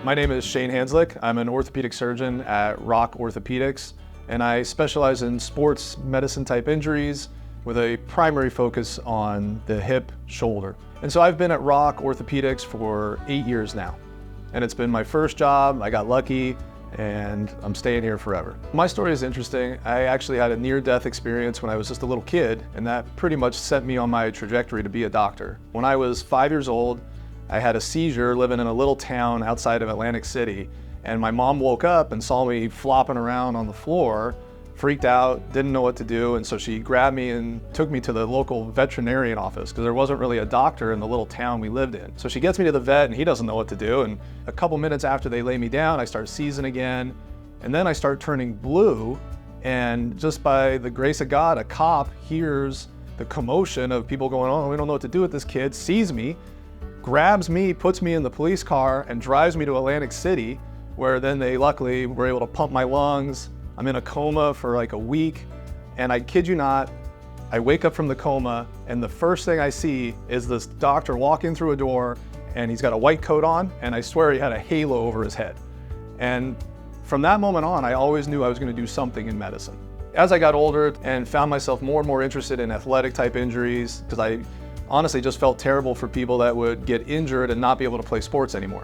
My name is Shane Hanzlik. I'm an orthopedic surgeon at ROC Orthopedics, and I specialize in sports medicine type injuries with a primary focus on the hip, shoulder. And so I've been at ROC Orthopedics for 8 years now. And it's been my first job. I got lucky and I'm staying here forever. My story is interesting. I actually had a near-death experience when I was just a little kid, and that pretty much set me on my trajectory to be a doctor. When I was 5 years old, I had a seizure living in a little town outside of Atlantic City, and my mom woke up and saw me flopping around on the floor, freaked out, didn't know what to do, and so she grabbed me and took me to the local veterinarian office because there wasn't really a doctor in the little town we lived in. So she gets me to the vet and he doesn't know what to do, and a couple minutes after they lay me down, I start seizing again, and then I start turning blue, and just by the grace of God, a cop hears the commotion of people going, "Oh, we don't know what to do with this kid," sees me, grabs me, puts me in the police car, and drives me to Atlantic City, where then they luckily were able to pump my lungs. I'm in a coma for like a week, and I kid you not, I wake up from the coma, and the first thing I see is this doctor walking through a door, and he's got a white coat on, and I swear he had a halo over his head. And from that moment on, I always knew I was going to do something in medicine. As I got older and found myself more and more interested in athletic type injuries, because I honestly just felt terrible for people that would get injured and not be able to play sports anymore.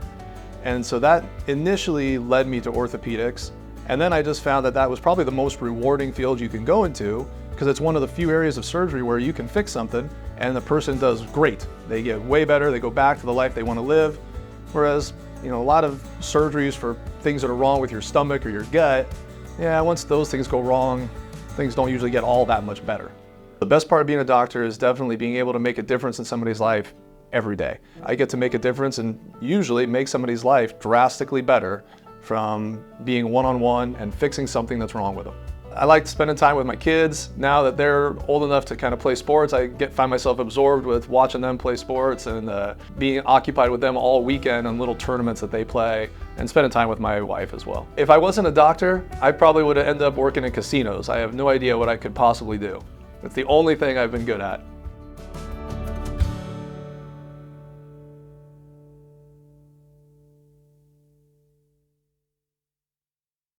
And so that initially led me to orthopedics. And then I just found that that was probably the most rewarding field you can go into, because it's one of the few areas of surgery where you can fix something and the person does great. They get way better, they go back to the life they want to live. Whereas, a lot of surgeries for things that are wrong with your stomach or your gut, once those things go wrong, things don't usually get all that much better. The best part of being a doctor is definitely being able to make a difference in somebody's life every day. I get to make a difference and usually make somebody's life drastically better from being one-on-one and fixing something that's wrong with them. I like spending time with my kids. Now that they're old enough to kind of play sports, I find myself absorbed with watching them play sports and being occupied with them all weekend on little tournaments that they play, and spending time with my wife as well. If I wasn't a doctor, I probably would have ended up working in casinos. I have no idea what I could possibly do. It's the only thing I've been good at.